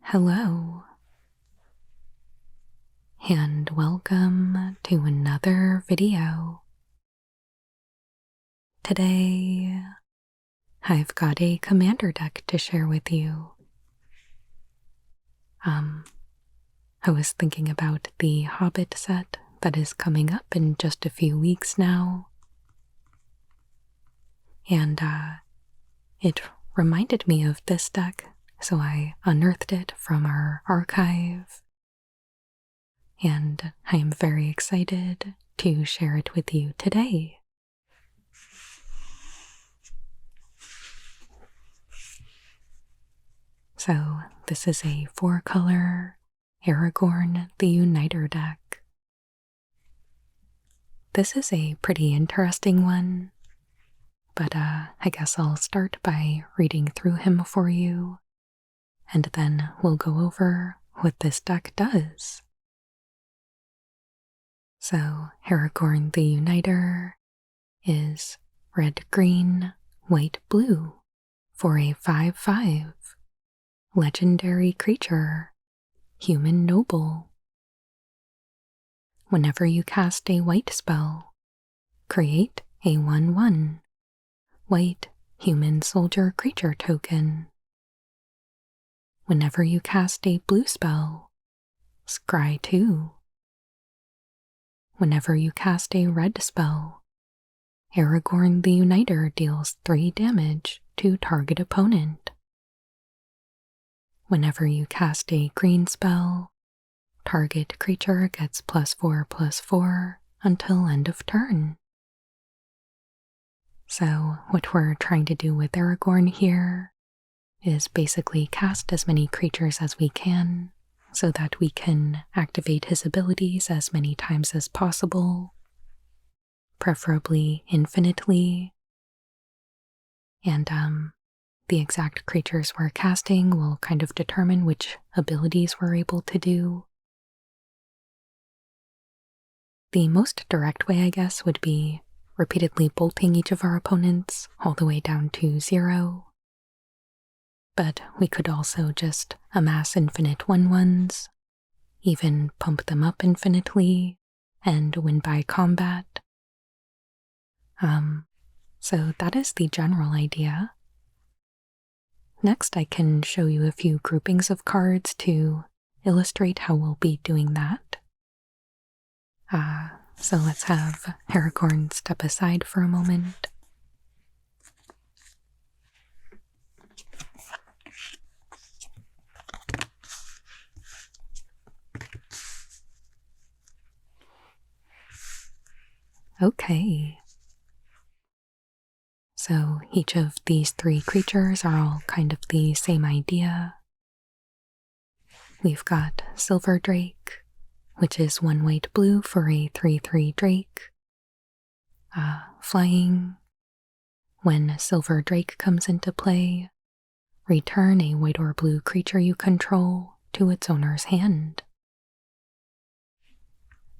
Hello, and welcome to another video. Today, I've got a commander deck to share with you. I was thinking about the Hobbit set that is coming up in just a few weeks now, and it reminded me of this deck, so I unearthed it from our archive, and I am very excited to share it with you today. So this is a 4-color Aragorn the Uniter deck. This is a pretty interesting one, but I guess I'll start by reading through him for you, and then we'll go over what this deck does. So Aragorn the Uniter is red-green, white-blue for a 5/5. Legendary creature, human noble. Whenever you cast a white spell, create a 1/1 white human soldier creature token. Whenever you cast a blue spell, scry 2. Whenever you cast a red spell, Aragorn the Uniter deals 3 damage to target opponent. Whenever you cast a green spell, target creature gets +4/+4 until end of turn. So what we're trying to do with Aragorn here is basically cast as many creatures as we can so that we can activate his abilities as many times as possible, preferably infinitely. And the exact creatures we're casting will kind of determine which abilities we're able to do. The most direct way, I guess, would be repeatedly bolting each of our opponents all the way down to 0. But we could also just amass infinite 1/1s, even pump them up infinitely, and win by combat. So that is the general idea. Next, I can show you a few groupings of cards to illustrate how we'll be doing that. So let's have Aragorn step aside for a moment. Okay. So each of these 3 creatures are all kind of the same idea. We've got Silver Drake, which is 1 white-blue for a 3/3 Drake. Flying. When Silver Drake comes into play, return a white or blue creature you control to its owner's hand.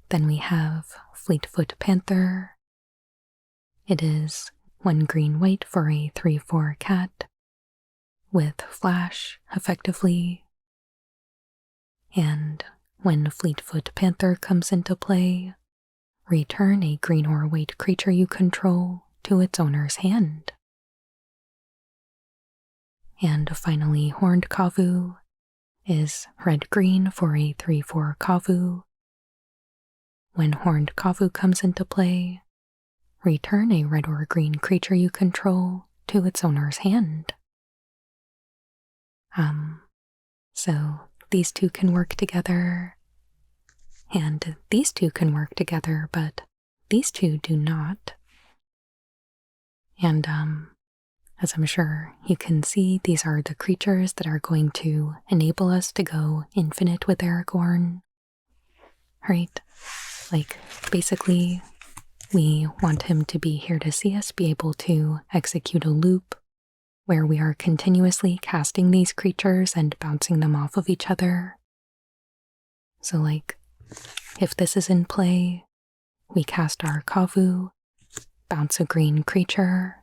Then we have Fleetfoot Panther. It is 1 green-white for a 3/4 cat, with flash, effectively. And when Fleetfoot Panther comes into play, return a green or white creature you control to its owner's hand. And finally, Horned Kavu is red-green for a 3/4 Kavu. When Horned Kavu comes into play, return a red or green creature you control to its owner's hand. So these 2 can work together, and these 2 can work together, but these 2 do not. And as I'm sure you can see, these are the creatures that are going to enable us to go infinite with Aragorn. Right? Like, basically, we want him to be here to see us be able to execute a loop where we are continuously casting these creatures and bouncing them off of each other. So like, if this is in play, we cast our Kavu, bounce a green creature.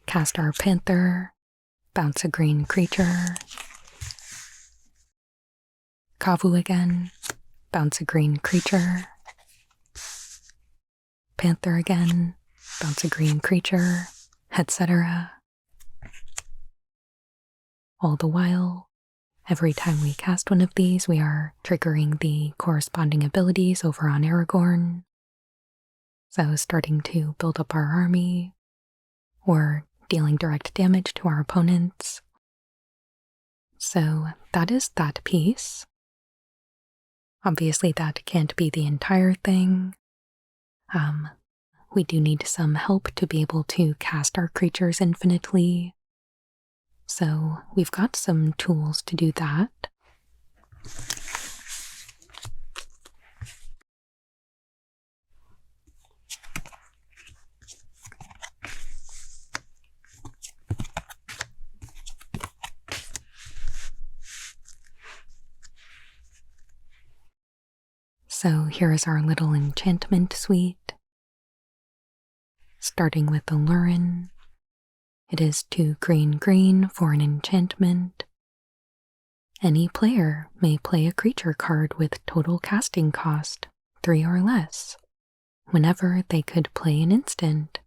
Cast our Panther, bounce a green creature. Kavu again, bounce a green creature. Panther again, bounce a green creature, etc. All the while, every time we cast one of these, we are triggering the corresponding abilities over on Aragorn. So starting to build up our army, or dealing direct damage to our opponents. So that is that piece. Obviously that can't be the entire thing. We do need some help to be able to cast our creatures infinitely. So we've got some tools to do that. So here is our little enchantment suite. Starting with the Lurin. It is 2 green for an enchantment. Any player may play a creature card with total casting cost 3 or less, whenever they could play an instant,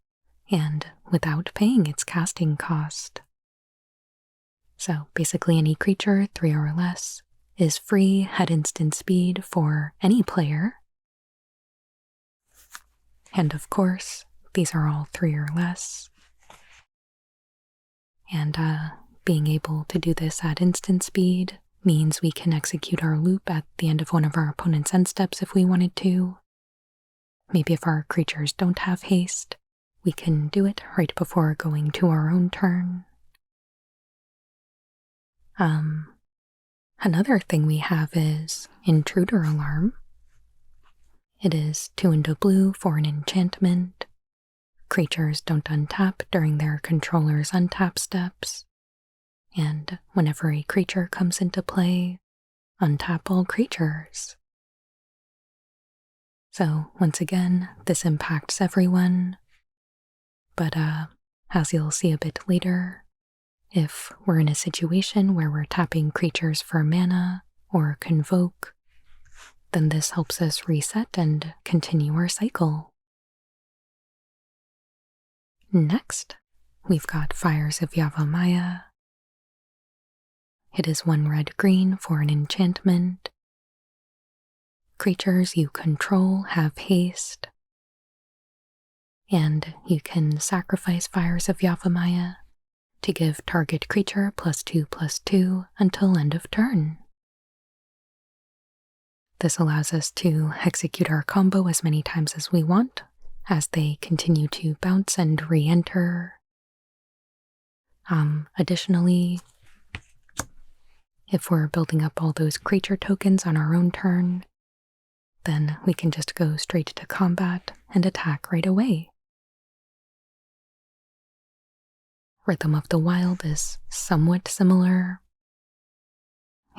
and without paying its casting cost. So basically any creature 3 or less is free at instant speed for any player. And of course, these are all 3 or less. And being able to do this at instant speed means we can execute our loop at the end of one of our opponent's end steps if we wanted to. Maybe if our creatures don't have haste, we can do it right before going to our own turn. Another thing we have is Intruder Alarm. It is 2 and a blue for an enchantment. Creatures don't untap during their controller's untap steps. And whenever a creature comes into play, untap all creatures. So once again, this impacts everyone. But as you'll see a bit later, if we're in a situation where we're tapping creatures for mana or convoke, then this helps us reset and continue our cycle. Next, we've got Fires of Yavimaya. It is 1 red-green for an enchantment. Creatures you control have haste. And you can sacrifice Fires of Yavimaya to give target creature +2/+2 until end of turn. This allows us to execute our combo as many times as we want, as they continue to bounce and re-enter. Additionally, if we're building up all those creature tokens on our own turn, then we can just go straight to combat and attack right away. Rhythm of the Wild is somewhat similar.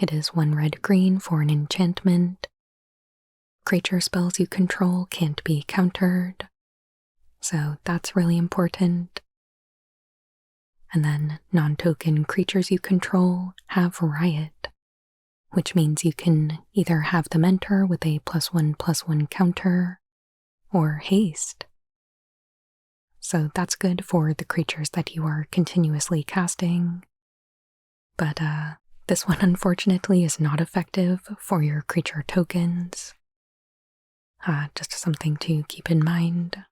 It is 1 red-green for an enchantment. Creature spells you control can't be countered, so that's really important. And then non-token creatures you control have Riot, which means you can either have them enter with a +1/+1 counter or haste. So that's good for the creatures that you are continuously casting. But this one unfortunately is not effective for your creature tokens. Just something to keep in mind.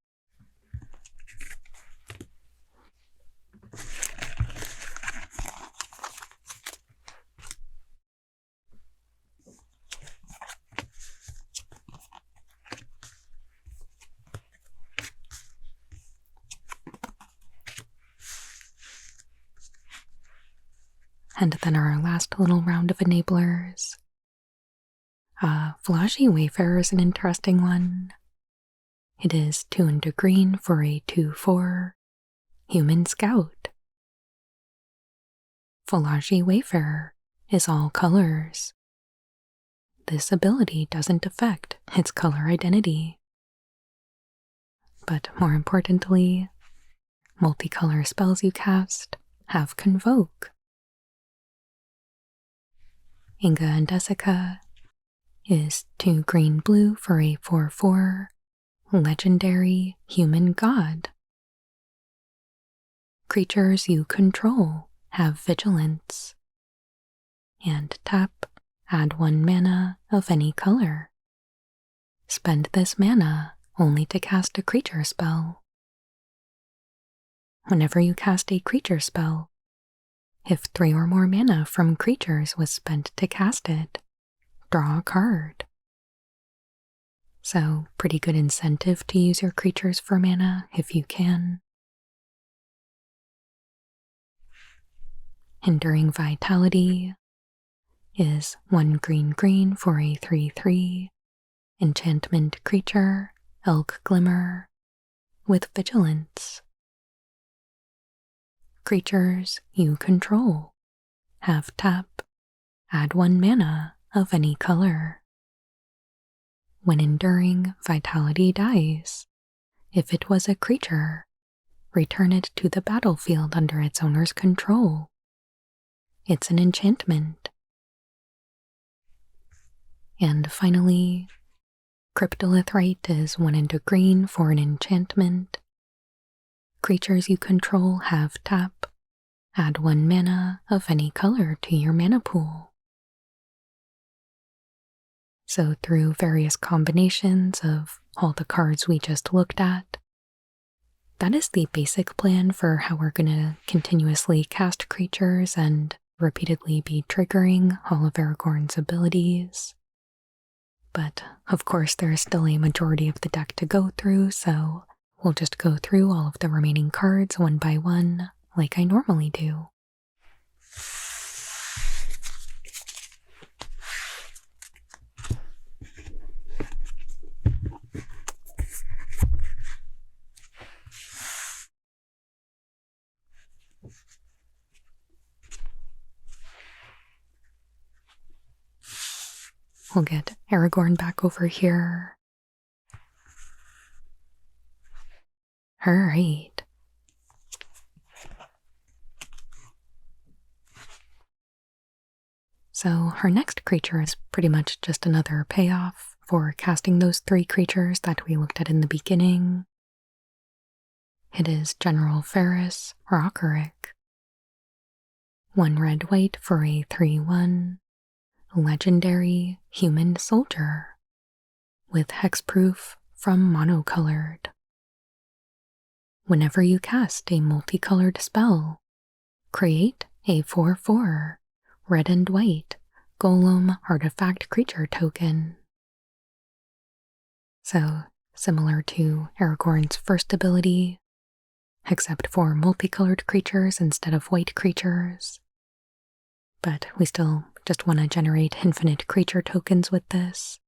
And then our last little round of enablers. Flashy Wayfarer is an interesting one. It is 2 and a green for a 2/4 Human Scout. Flashy Wayfarer is all colors. this ability doesn't affect its color identity. But more importantly, multicolor spells you cast have Convoke. Inga and Desica is 2 green-blue for a 4/4 legendary human god. Creatures you control have Vigilance. And tap, add 1 mana of any color. Spend this mana only to cast a creature spell. Whenever you cast a creature spell, if 3 or more mana from creatures was spent to cast it, draw a card. So, pretty good incentive to use your creatures for mana if you can. Enduring Vitality is 1 green-green for a 3/3 enchantment creature, Elk Glimmer, with Vigilance. Creatures you control have tap, add 1 mana of any color. When Enduring Vitality dies, if it was a creature, return it to the battlefield under its owner's control. It's an enchantment. And finally, Cryptolith Rite is 1 and a green for an enchantment. Creatures you control have tap, add 1 mana of any color to your mana pool. So through various combinations of all the cards we just looked at, that is the basic plan for how we're going to continuously cast creatures and repeatedly be triggering all of Aragorn's abilities. But of course there is still a majority of the deck to go through, so we'll just go through all of the remaining cards one by one like I normally do. We'll get Aragorn back over here. Alright. So our next creature is pretty much just another payoff for casting those 3 creatures that we looked at in the beginning. It is General Ferris Rockerick. 1 red-white for a 3/1. Legendary human soldier with hexproof from monocolored. Whenever you cast a multicolored spell, create a 4/4 red and white golem artifact creature token. So, similar to Aragorn's first ability, except for multicolored creatures instead of white creatures. But we still just want to generate infinite creature tokens with this.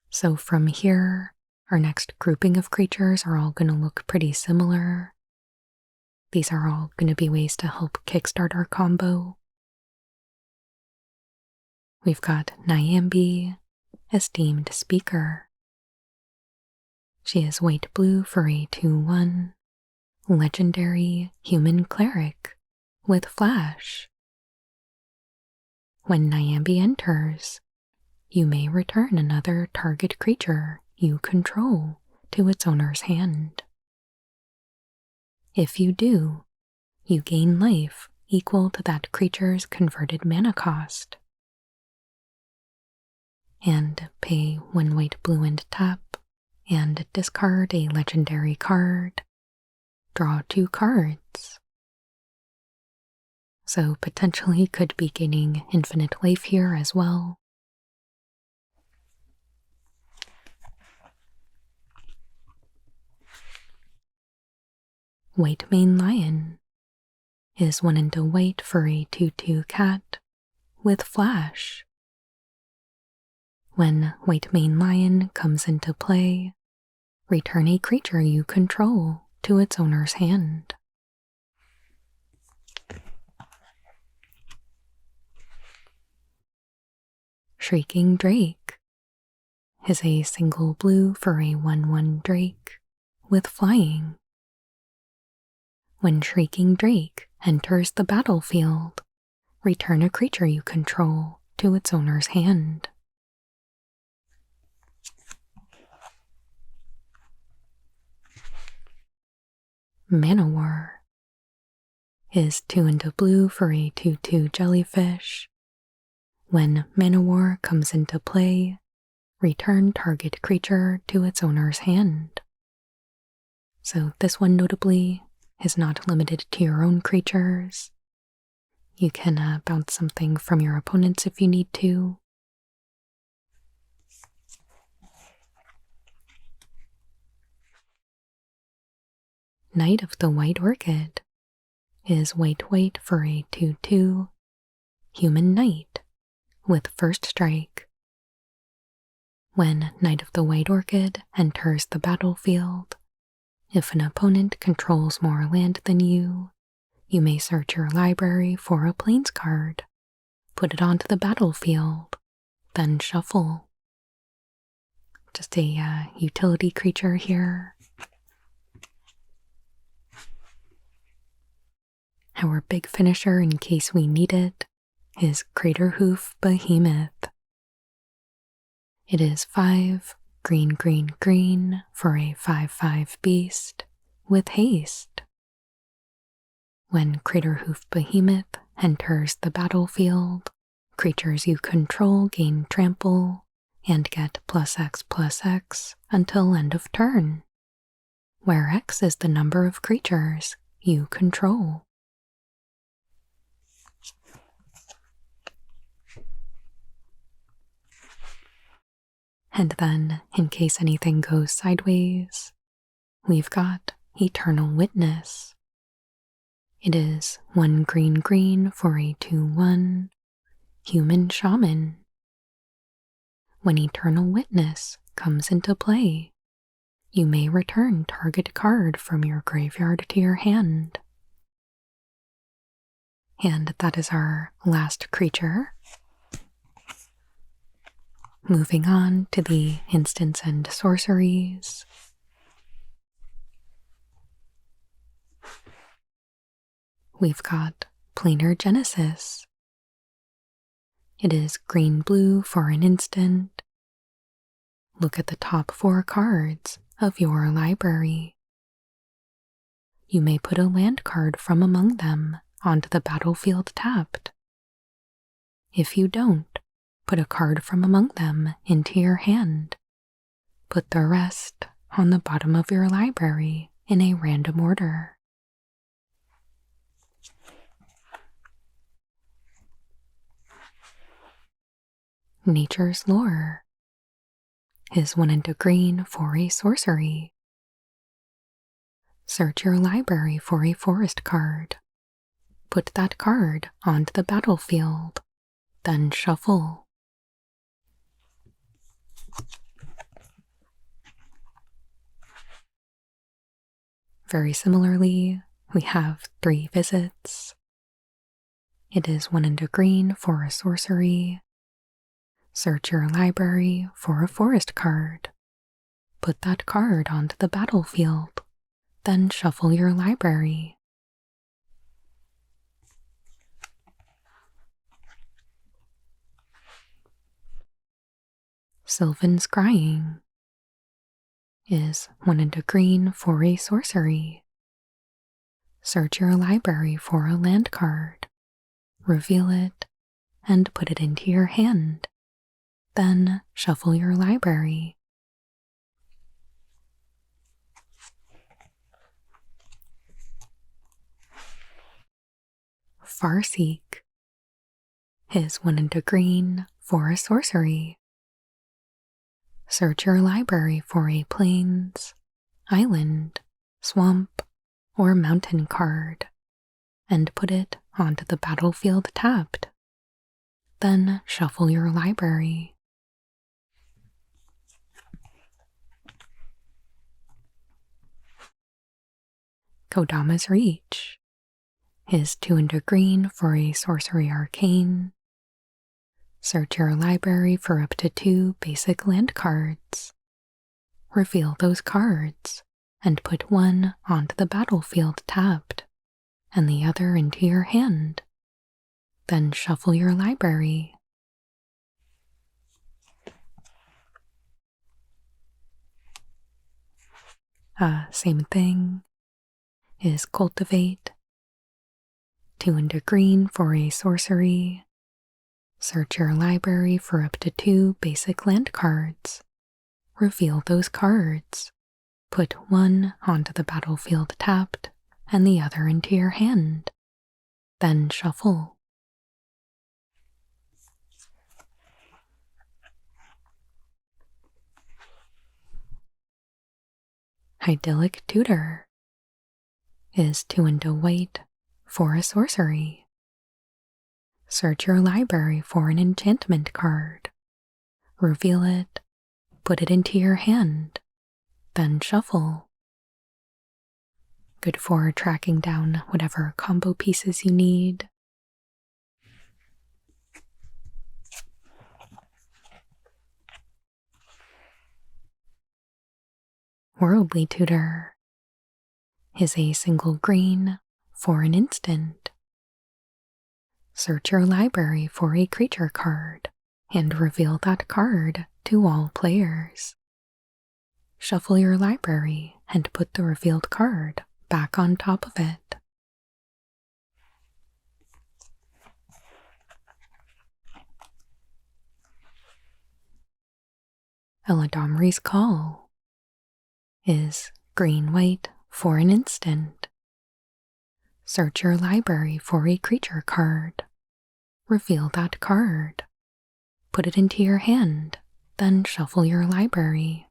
So from here, our next grouping of creatures are all going to look pretty similar. These are all going to be ways to help kickstart our combo. We've got Nyambi, Esteemed Speaker. She is white-blue for a 2/1. Legendary human cleric with flash. When Nyambi enters, you may return another target creature you control to its owner's hand. If you do, you gain life equal to that creature's converted mana cost. And pay 1 white, blue, and tap, and discard a legendary card. Draw 2 cards. So potentially could be gaining infinite life here as well. White Mane Lion is 1 and a white for a 2/2 cat with flash. When White Mane Lion comes into play, return a creature you control to its owner's hand. Shrieking Drake is a single blue for a 1/1 Drake with flying. When Shrieking Drake enters the battlefield, return a creature you control to its owner's hand. Manowar is 2 and a blue for a 2/2 jellyfish. When Manowar comes into play, return target creature to its owner's hand. So this one notably is not limited to your own creatures. You can bounce something from your opponents if you need to. Knight of the White Orchid is white for a 2/2 human knight with first strike. When Knight of the White Orchid enters the battlefield, if an opponent controls more land than you may search your library for a plains card, put it onto the battlefield, then shuffle. Just a utility creature here. Our big finisher, in case we need it, is Craterhoof Behemoth. It is 5 green for a 5/5 beast with haste. When Craterhoof Behemoth enters the battlefield, creatures you control gain trample and get +X/+X until end of turn, where X is the number of creatures you control. And then, in case anything goes sideways, we've got Eternal Witness. It is 1 green for a 2/1 human shaman. When Eternal Witness comes into play, you may return target card from your graveyard to your hand. And that is our last creature. Moving on to the instants and sorceries. We've got Planar Genesis. It is green for an instant. Look at the top 4 cards of your library. You may put a land card from among them onto the battlefield tapped. If you don't, put a card from among them into your hand. Put the rest on the bottom of your library in a random order. Nature's Lore is 1 and a green for a sorcery. Search your library for a forest card. Put that card onto the battlefield, then shuffle. Very similarly, we have 3 visits. It is 1 and a green for a sorcery. Search your library for a forest card. Put that card onto the battlefield, then shuffle your library. Sylvan Scrying is 1 and a green for a sorcery. Search your library for a land card, reveal it, and put it into your hand. Then shuffle your library. Farseek is 1 and a green for a sorcery. Search your library for a plains, island, swamp, or mountain card, and put it onto the battlefield tapped. Then shuffle your library. Kodama's Reach is 2 and a green for a sorcery arcane. Search your library for up to 2 basic land cards. Reveal those cards and put one onto the battlefield tapped and the other into your hand. Then shuffle your library. Same thing is cultivate. 2 and a green for a sorcery. Search your library for up to 2 basic land cards. Reveal those cards. Put one onto the battlefield tapped and the other into your hand. Then shuffle. Idyllic Tutor is 2 and a white for a sorcery. Search your library for an enchantment card. Reveal it, put it into your hand, then shuffle. Good for tracking down whatever combo pieces you need. Worldly Tutor is a single green for an instant. Search your library for a creature card and reveal that card to all players. Shuffle your library and put the revealed card back on top of it. Eladamri's Call is green-white for an instant. Search your library for a creature card. Reveal that card. Put it into your hand, then shuffle your library.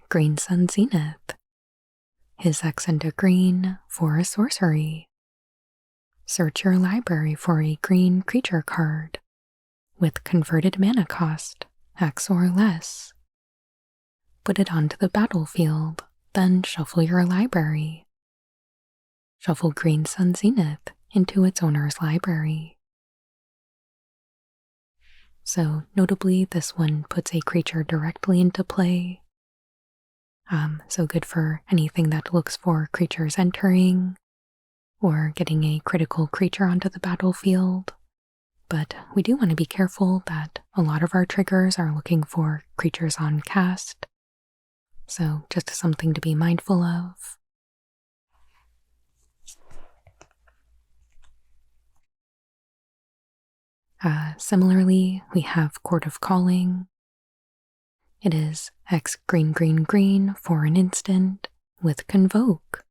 Green Sun Zenith is X and a green for a sorcery. Search your library for a green creature card with converted mana cost, X or less. Put it onto the battlefield, then shuffle your library. Shuffle Green Sun Zenith into its owner's library. So notably, this one puts a creature directly into play. So good for anything that looks for creatures entering or getting a critical creature onto the battlefield. But we do want to be careful that a lot of our triggers are looking for creatures on cast. So just something to be mindful of. Similarly, we have Court of Calling. It is X green green green for an instant with Convoke.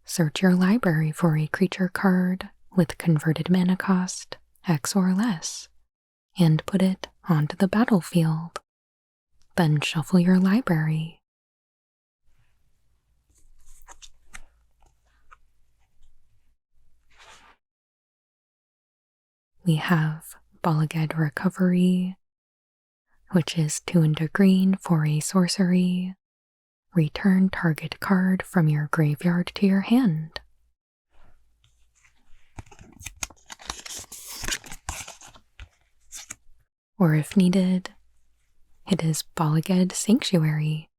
Search your library for a creature card with converted mana cost, X or less, and put it onto the battlefield. Then shuffle your library. We have Balagad Recovery, which is 2 and a green for a sorcery. Return target card from your graveyard to your hand. Or if needed, it is Balagad Sanctuary,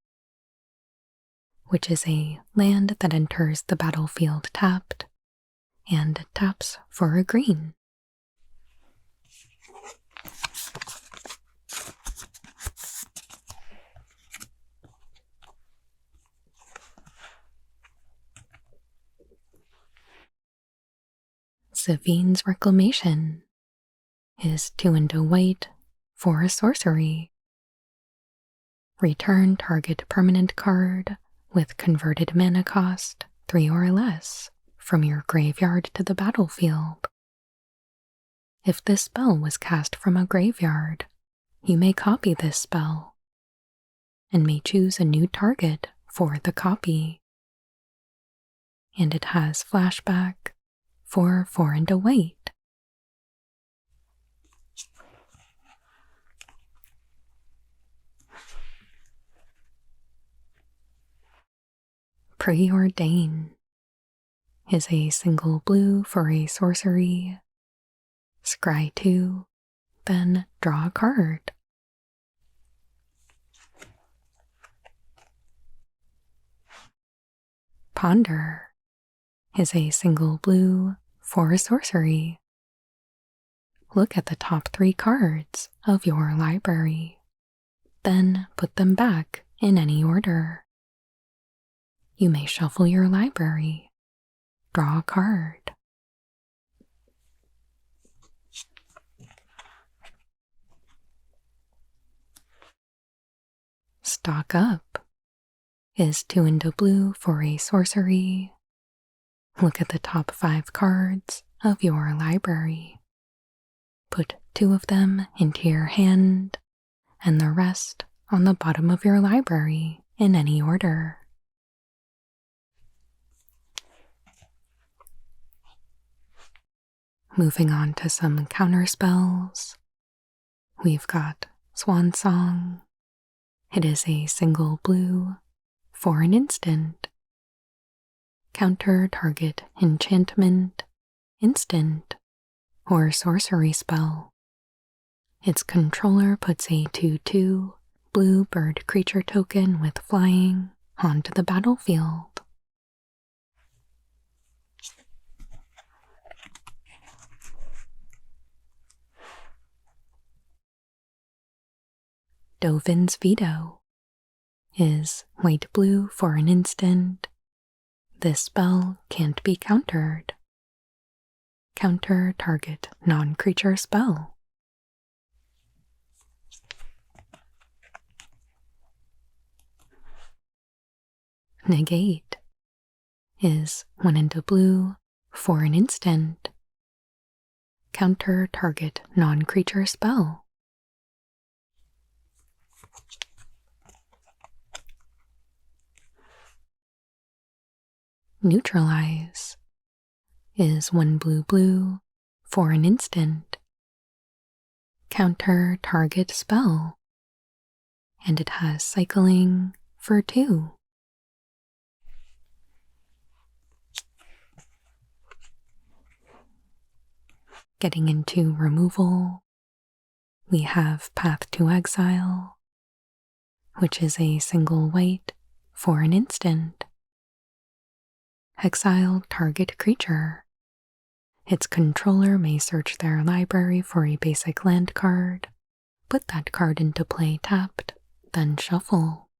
which is a land that enters the battlefield tapped and taps for a green. Savine's Reclamation is 2 and a white for a sorcery. Return target permanent card with converted mana cost 3 or less from your graveyard to the battlefield. If this spell was cast from a graveyard, you may copy this spell and may choose a new target for the copy. And it has flashback for 4 and a white. Preordain is a single blue for a sorcery. Scry 2, then draw a card. Ponder is a single blue for a sorcery. Look at the top 3 cards of your library, then put them back in any order. You may shuffle your library, draw a card. Stock up is 2 into blue for a sorcery. Look at the top 5 cards of your library. Put 2 of them into your hand and the rest on the bottom of your library in any order. Moving on to some counter spells. We've got Swan Song. It is a single blue for an instant. Counter target enchantment, instant, or sorcery spell. Its controller puts a 2/2 blue bird creature token with flying onto the battlefield. Dovin's Veto is white-blue for an instant. This spell can't be countered. Counter target non-creature spell. Negate is 1 into blue for an instant. Counter target non-creature spell. Neutralize is 1 blue for an instant. Counter target spell, and it has cycling for 2. Getting into removal, we have Path to Exile, which is a single white for an instant. Exile target creature. Its controller may search their library for a basic land card, put that card into play tapped, then shuffle.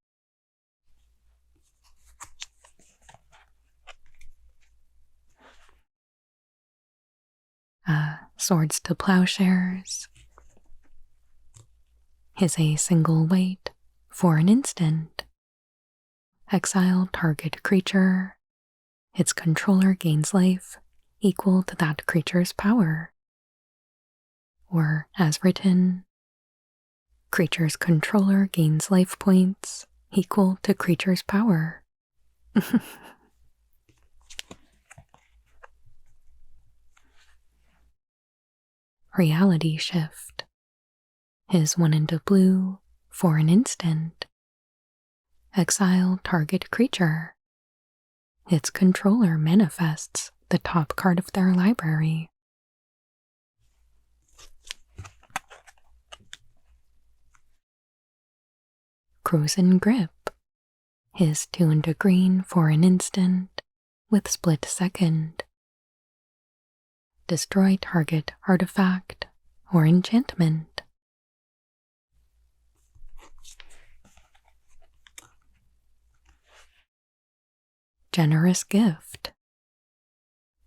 Swords to Plowshares is a single white for an instant. Exile target creature. Its controller gains life equal to that creature's power. Or, as written, creature's controller gains life points equal to creature's power. Reality Shift is 1 into blue for an instant. Exile target creature. Its controller manifests the top card of their library. Cruisin' Grip is 2 into green for an instant with split second. Destroy target artifact or enchantment. Generous Gift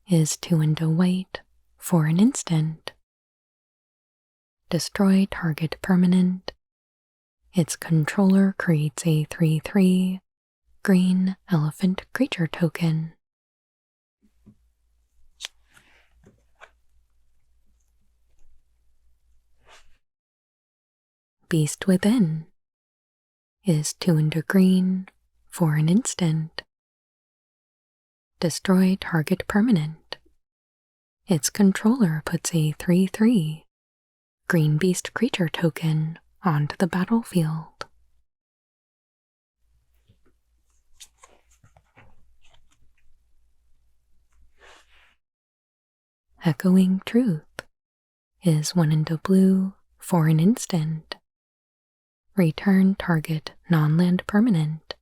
is 2 into white for an instant. Destroy target permanent. Its controller creates a 3/3 green elephant creature token. Beast Within is 2 into green for an instant. Destroy target permanent. Its controller puts a 3/3 green beast creature token onto the battlefield. Echoing Truth is 1 into blue for an instant. Return target non-land permanent,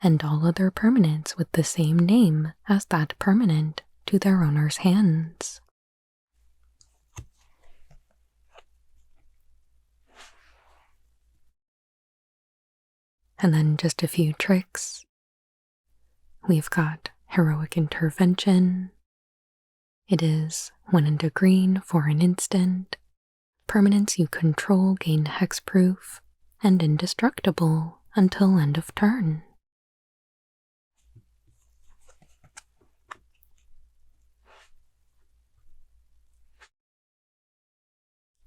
and all other permanents with the same name as that permanent to their owner's hands. And then just a few tricks. We've got Heroic Intervention. It is 1 into green for an instant. Permanents you control gain hexproof and indestructible until end of turn.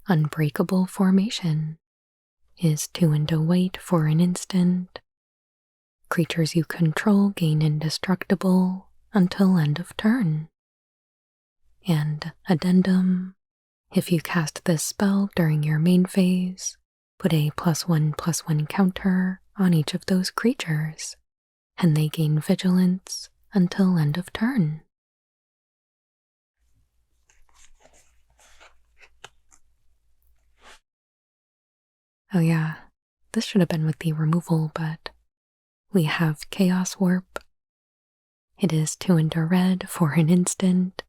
Unbreakable Formation is 2 into white for an instant. Creatures you control gain indestructible until end of turn. And Addendum, if you cast this spell during your main phase, put a +1/+1 counter on each of those creatures, and they gain vigilance until end of turn. Oh yeah, this should have been with the removal, but we have Chaos Warp. It is 2 into red for an instant.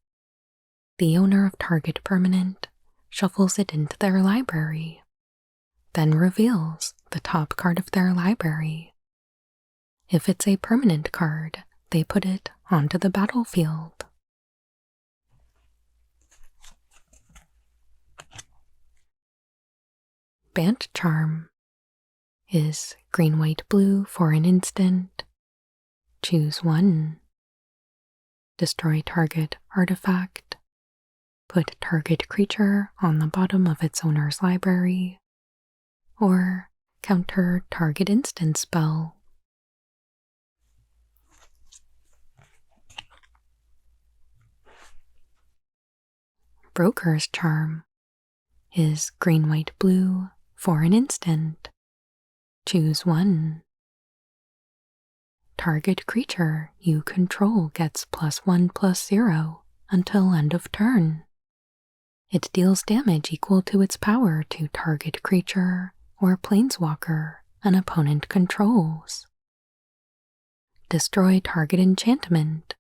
The owner of target permanent shuffles it into their library, then reveals the top card of their library. If it's a permanent card, they put it onto the battlefield. Bant Charm is green, white, blue for an instant. Choose 1. Destroy target artifact. Put target creature on the bottom of its owner's library. Or counter target instant spell. Broker's Charm is green, white, blue for an instant. Choose 1. Target creature you control gets +1/+0 until end of turn. It deals damage equal to its power to target creature or planeswalker an opponent controls. Destroy target enchantment.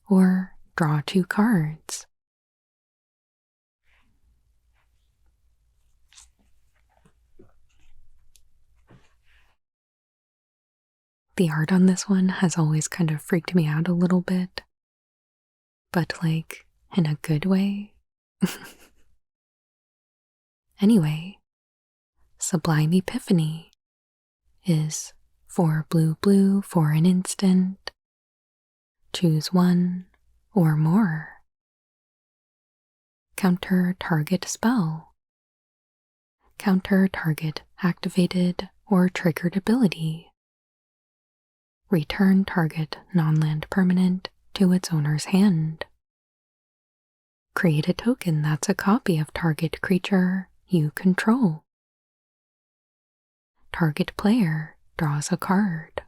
Or draw 2 cards. The art on this one has always kind of freaked me out a little bit, but like in a good way. Anyway, Sublime Epiphany is 4 blue, blue for an instant. Choose 1 or more. Counter target spell. Counter target activated or triggered ability. Return target non-land permanent to its owner's hand. Create a token that's a copy of target creature you control. Target player draws a card.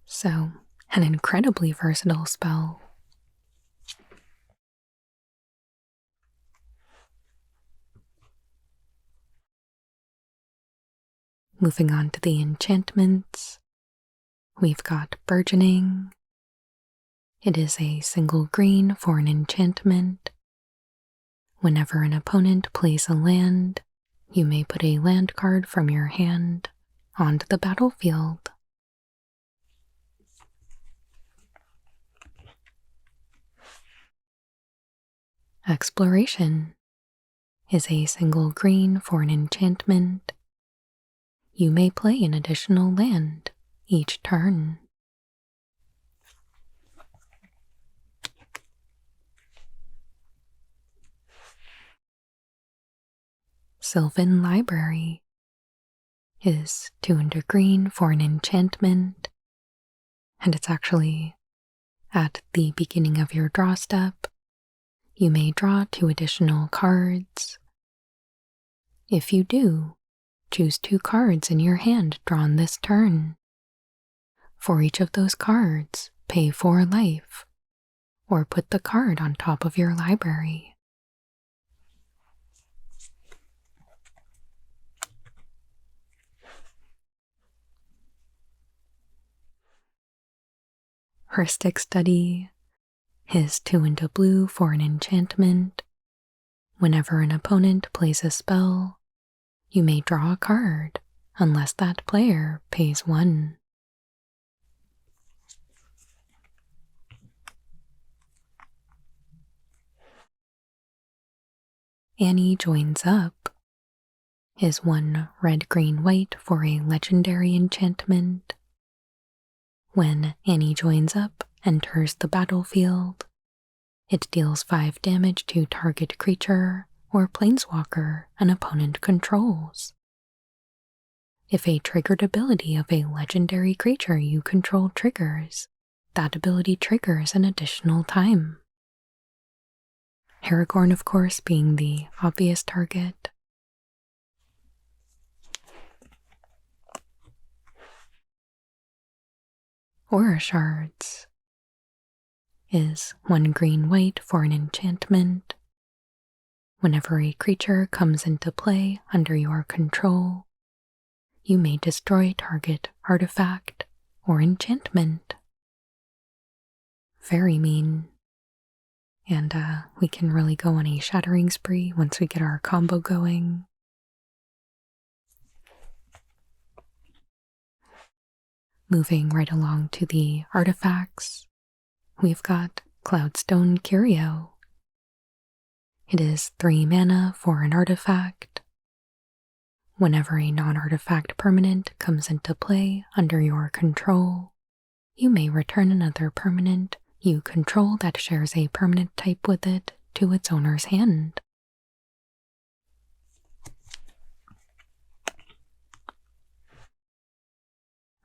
So, an incredibly versatile spell. Moving on to the enchantments, we've got Burgeoning. It is a single green for an enchantment. Whenever an opponent plays a land, you may put a land card from your hand onto the battlefield. Exploration is a single green for an enchantment. You may play an additional land each turn. Sylvan Library is 2 into green for an enchantment, and it's actually at the beginning of your draw step. You may draw 2 additional cards. If you do, choose 2 cards in your hand drawn this turn. For each of those cards, pay 4 life, or put the card on top of your library. Heuristic Study is 2 and a blue for an enchantment. Whenever an opponent plays a spell, you may draw a card unless that player pays 1. Annie Joins Up is 1 red, green, white for a legendary enchantment. When Annie Joins Up enters the battlefield, it deals 5 damage to target creature or planeswalker an opponent controls. If a triggered ability of a legendary creature you control triggers, that ability triggers an additional time. Aragorn, of course, being the obvious target. Aura Shards is 1 green white for an enchantment. Whenever a creature comes into play under your control, you may destroy target artifact or enchantment. Very mean. And we can really go on a shattering spree once we get our combo going. Moving right along to the artifacts, we've got Cloudstone Curio. It is 3 mana for an artifact. Whenever a non-artifact permanent comes into play under your control, you may return another permanent you control that shares a permanent type with it to its owner's hand.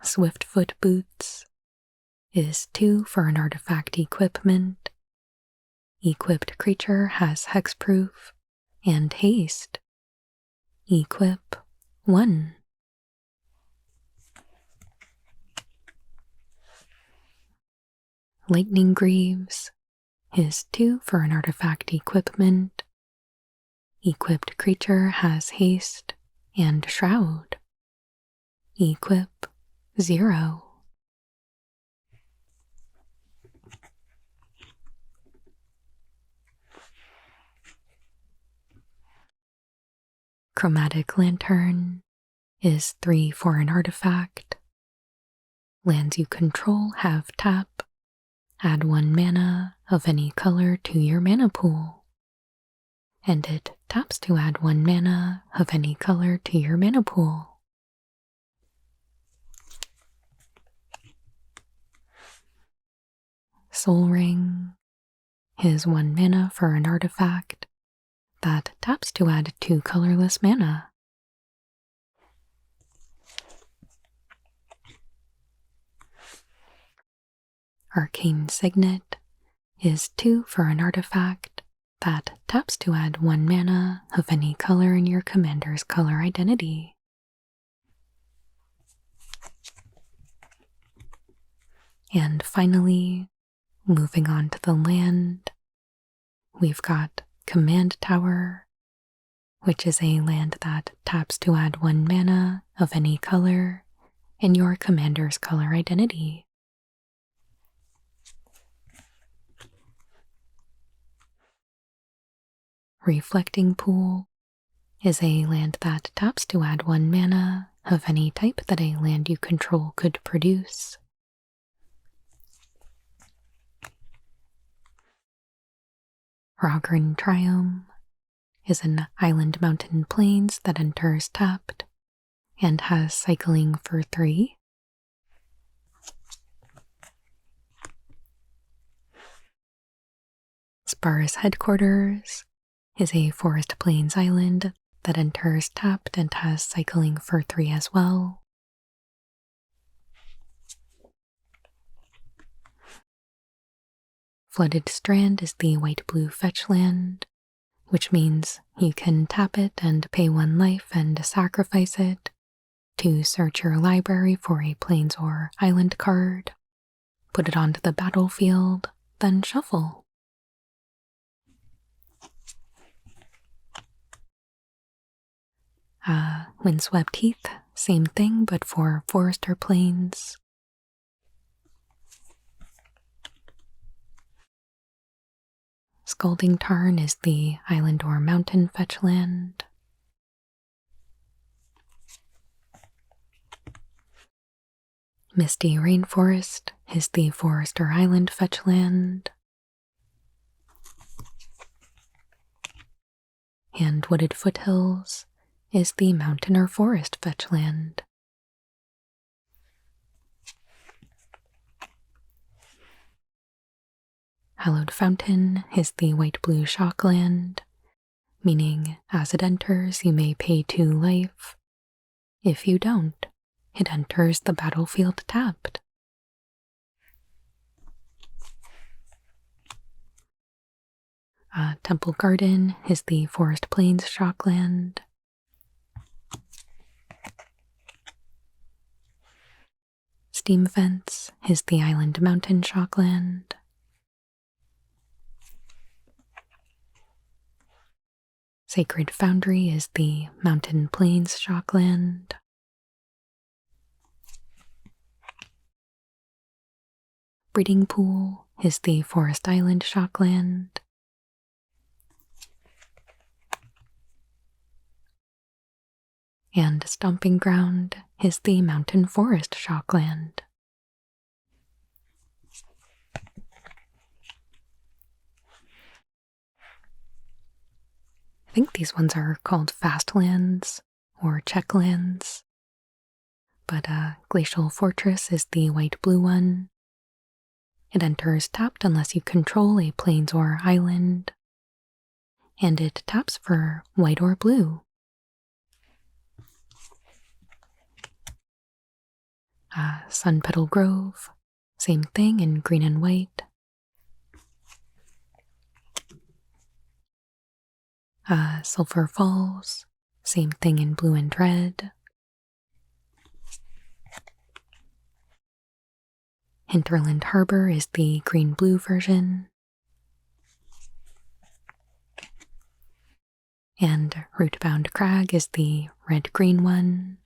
Swiftfoot Boots is 2 for an artifact equipment. Equipped creature has hexproof and haste. Equip 1. Lightning Greaves is 2 for an artifact equipment. Equipped creature has haste and shroud. Equip 0. Chromatic Lantern is 3 for an artifact. Lands you control have tap. Add 1 mana of any color to your mana pool. And it taps to add 1 mana of any color to your mana pool. Soul Ring is 1 mana for an artifact that taps to add 2 colorless mana. Arcane Signet is 2 for an artifact that taps to add 1 mana of any color in your commander's color identity. And finally, moving on to the land, we've got Command Tower, which is a land that taps to add 1 mana of any color in your commander's color identity. Reflecting Pool is a land that taps to add 1 mana of any type that a land you control could produce. Rogren Triome is an island mountain plains that enters tapped and has cycling for 3. Spar's Headquarters is a forest plains island that enters tapped and has cycling for 3 as well. Flooded Strand is the white-blue fetch land, which means you can tap it and pay 1 life and sacrifice it to search your library for a plains or island card, put it onto the battlefield, then shuffle. Windswept Heath, same thing but for Forester Plains. Scalding Tarn is the island or mountain fetch land. Misty Rainforest is the Forester Island fetch land. And Wooded Foothills is the mountain or forest fetch land. Hallowed Fountain is the white-blue shockland, meaning as it enters you may pay 2 life. If you don't, it enters the battlefield tapped. Temple Garden is the Forest Plains shockland. Steam Fence is the Island Mountain shockland. Sacred Foundry is the Mountain Plains shockland. Breeding Pool is the Forest Island shockland. And Stomping Ground is the Mountain Forest shockland. I think these ones are called Fastlands or Checklands. But Glacial Fortress is the white-blue one. It enters tapped unless you control a plains or island. And it taps for white or blue. Sun Petal Grove, same thing in green and white. Sulphur Falls, same thing in blue and red. Hinterland Harbor is the green-blue version. And Rootbound Crag is the red-green one.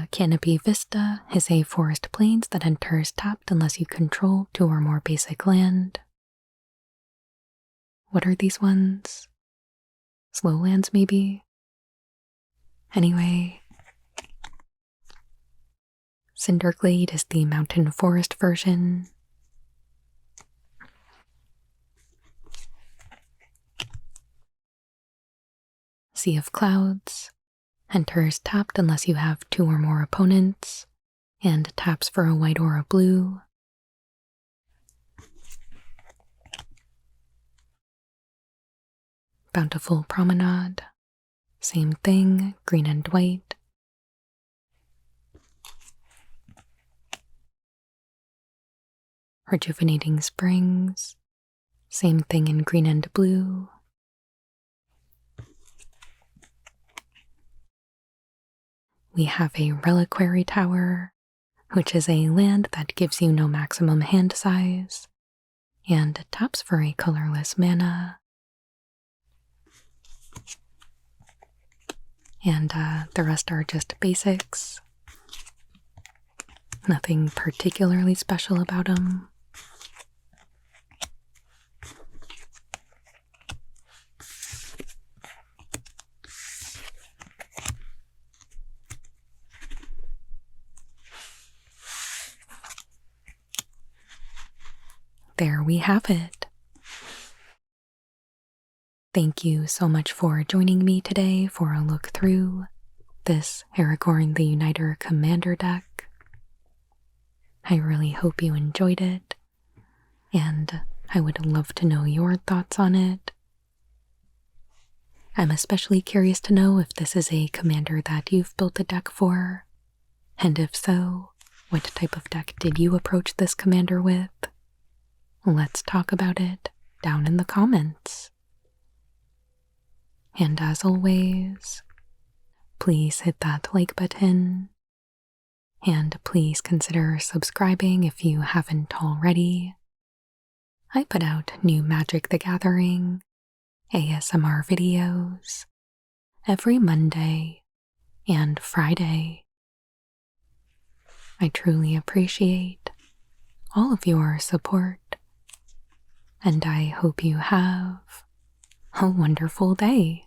Canopy Vista is a forest plains that enters tapped unless you control 2 or more basic land. What are these ones? Slowlands, maybe? Anyway, Cinderglade is the mountain forest version. Sea of Clouds enters tapped unless you have 2 or more opponents, and taps for a white or a blue. Bountiful Promenade, same thing, green and white. Rejuvenating Springs, same thing in green and blue. We have a Reliquary Tower, which is a land that gives you no maximum hand size, and taps for a colorless mana. And the rest are just basics. Nothing particularly special about them. There we have it. Thank you so much for joining me today for a look through this Aragorn the Uniter Commander deck. I really hope you enjoyed it, and I would love to know your thoughts on it. I'm especially curious to know if this is a commander that you've built a deck for, and if so, what type of deck did you approach this commander with? Let's talk about it down in the comments. And as always, please hit that like button, and please consider subscribing if you haven't already. I put out new Magic the Gathering ASMR videos every Monday and Friday. I truly appreciate all of your support, and I hope you have a wonderful day.